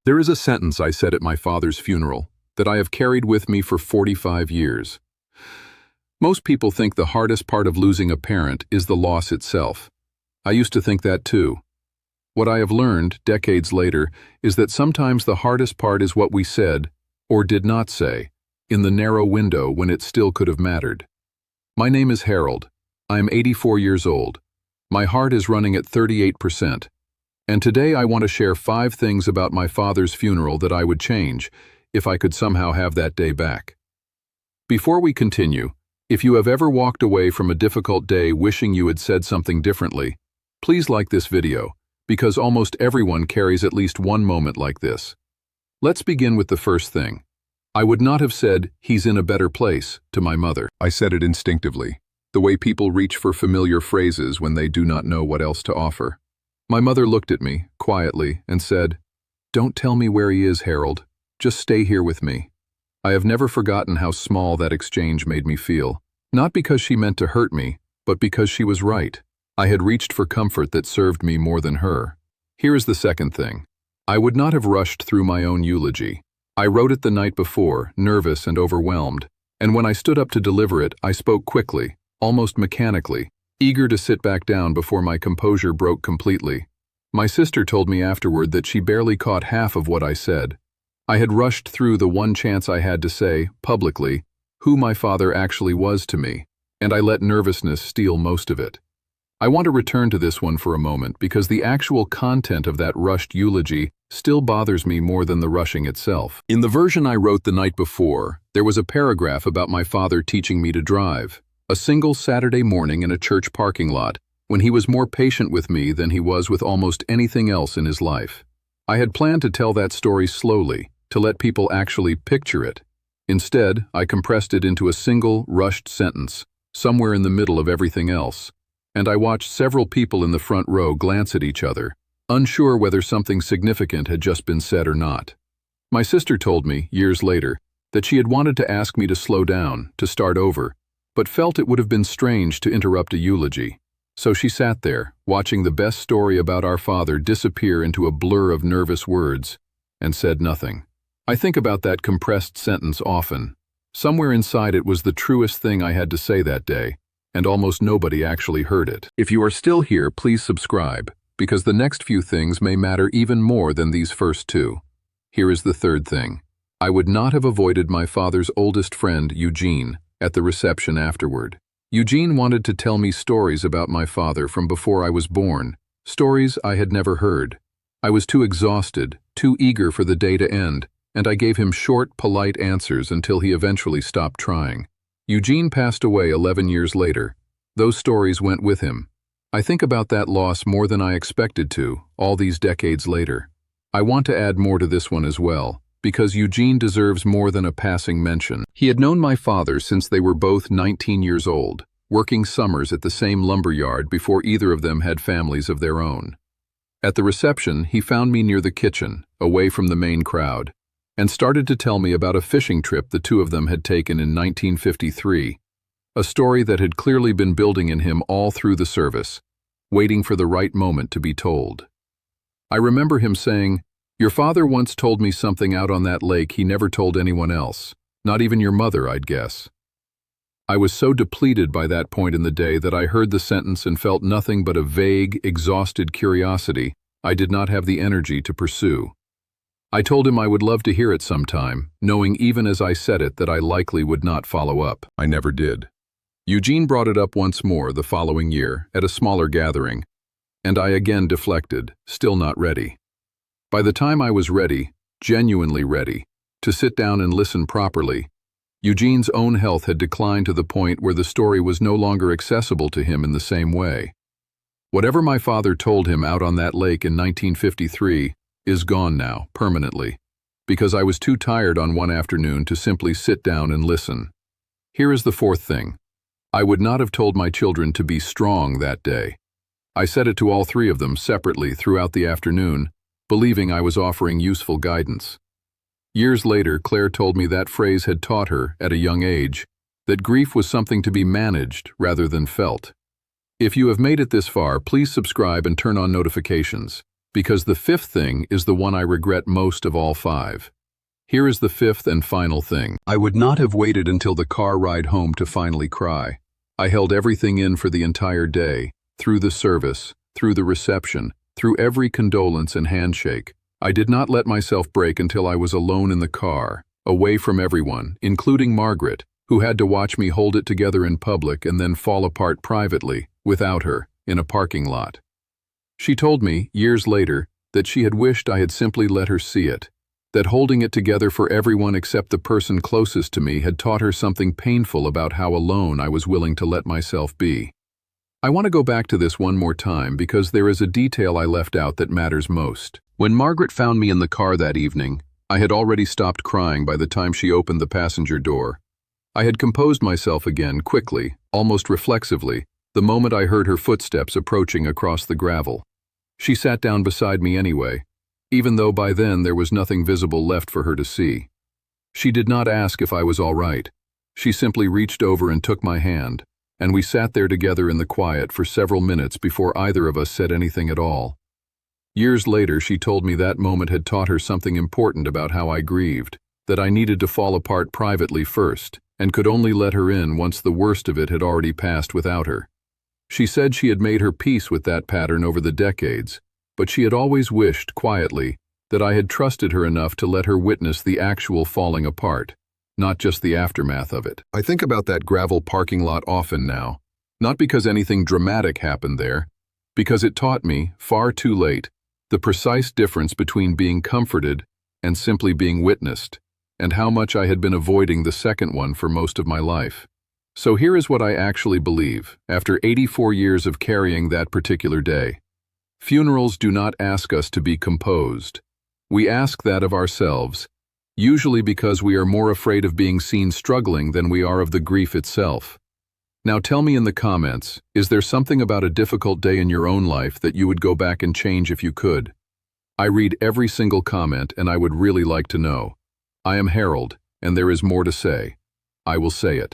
There is a sentence I said at my father's funeral that I have carried with me for 45 years. Most people think the hardest part of losing a parent is the loss itself. I used to think that too. What I have learned, decades later, is that sometimes the hardest part is what we said, or did not say, in the narrow window when it still could have mattered. My name is Harold. I am 84 years old. My heart is running at 38%. And today I want to share 5 things about my father's funeral that I would change, if I could somehow have that day back. Before we continue, if you have ever walked away from a difficult day wishing you had said something differently, please like this video, because almost everyone carries at least one moment like this. Let's begin with the first thing. I would not have said, "He's in a better place," to my mother. I said it instinctively, the way people reach for familiar phrases when they do not know what else to offer. My mother looked at me, quietly, and said, "Don't tell me where he is, Harold. Just stay here with me." I have never forgotten how small that exchange made me feel. Not because she meant to hurt me, but because she was right. I had reached for comfort that served me more than her. Here is the second thing. I would not have rushed through my own eulogy. I wrote it the night before, nervous and overwhelmed, and when I stood up to deliver it, I spoke quickly, almost mechanically, eager to sit back down before my composure broke completely. My sister told me afterward that she barely caught half of what I said. I had rushed through the one chance I had to say, publicly, who my father actually was to me, and I let nervousness steal most of it. I want to return to this one for a moment because the actual content of that rushed eulogy still bothers me more than the rushing itself. In the version I wrote the night before, there was a paragraph about my father teaching me to drive. A single Saturday morning in a church parking lot, when he was more patient with me than he was with almost anything else in his life. I had planned to tell that story slowly, to let people actually picture it. Instead, I compressed it into a single, rushed sentence, somewhere in the middle of everything else. And I watched several people in the front row glance at each other, unsure whether something significant had just been said or not. My sister told me, years later, that she had wanted to ask me to slow down, to start over, but felt it would have been strange to interrupt a eulogy. So she sat there, watching the best story about our father disappear into a blur of nervous words, and said nothing. I think about that compressed sentence often. Somewhere inside it was the truest thing I had to say that day, and almost nobody actually heard it. If you are still here, please subscribe, because the next few things may matter even more than these first 2. Here is the third thing. I would not have avoided my father's oldest friend, Eugene, at the reception afterward. Eugene wanted to tell me stories about my father from before I was born, stories I had never heard. I was too exhausted, too eager for the day to end, and I gave him short, polite answers until he eventually stopped trying. Eugene passed away 11 years later. Those stories went with him. I think about that loss more than I expected to, all these decades later. I want to add more to this one as well, because Eugene deserves more than a passing mention. He had known my father since they were both 19 years old, working summers at the same lumber yard before either of them had families of their own. At the reception, he found me near the kitchen, away from the main crowd, and started to tell me about a fishing trip the two of them had taken in 1953, a story that had clearly been building in him all through the service, waiting for the right moment to be told. I remember him saying, "Your father once told me something out on that lake he never told anyone else, not even your mother, I'd guess." I was so depleted by that point in the day that I heard the sentence and felt nothing but a vague, exhausted curiosity I did not have the energy to pursue. I told him I would love to hear it sometime, knowing even as I said it that I likely would not follow up. I never did. Eugene brought it up once more the following year, at a smaller gathering, and I again deflected, still not ready. By the time I was ready, genuinely ready, to sit down and listen properly, Eugene's own health had declined to the point where the story was no longer accessible to him in the same way. Whatever my father told him out on that lake in 1953 is gone now, permanently, because I was too tired on one afternoon to simply sit down and listen. Here is the fourth thing. I would not have told my children to be strong that day. I said it to all 3 of them separately throughout the afternoon, believing I was offering useful guidance. Years later, Claire told me that phrase had taught her, at a young age, that grief was something to be managed rather than felt. If you have made it this far, please subscribe and turn on notifications. because the fifth thing is the one I regret most of all five. Here is the fifth and final thing. I would not have waited until the car ride home to finally cry. I held everything in for the entire day, through the service, through the reception, through every condolence and handshake. I did not let myself break until I was alone in the car, away from everyone, including Margaret, who had to watch me hold it together in public and then fall apart privately, without her, in a parking lot. She told me, years later, that she had wished I had simply let her see it, that holding it together for everyone except the person closest to me had taught her something painful about how alone I was willing to let myself be. I want to go back to this one more time because there is a detail I left out that matters most. When Margaret found me in the car that evening, I had already stopped crying by the time she opened the passenger door. I had composed myself again quickly, almost reflexively, the moment I heard her footsteps approaching across the gravel. She sat down beside me anyway, even though by then there was nothing visible left for her to see. She did not ask if I was all right. She simply reached over and took my hand, and we sat there together in the quiet for several minutes before either of us said anything at all. Years later, she told me that moment had taught her something important about how I grieved, that I needed to fall apart privately first, and could only let her in once the worst of it had already passed without her. She said she had made her peace with that pattern over the decades, but she had always wished, quietly, that I had trusted her enough to let her witness the actual falling apart, not just the aftermath of it. I think about that gravel parking lot often now, not because anything dramatic happened there, because it taught me, far too late, the precise difference between being comforted and simply being witnessed, and how much I had been avoiding the second one for most of my life. So here is what I actually believe, after 84 years of carrying that particular day. Funerals do not ask us to be composed. We ask that of ourselves, usually because we are more afraid of being seen struggling than we are of the grief itself. Now tell me in the comments, is there something about a difficult day in your own life that you would go back and change if you could? I read every single comment and I would really like to know. I am Harold, and there is more to say. I will say it.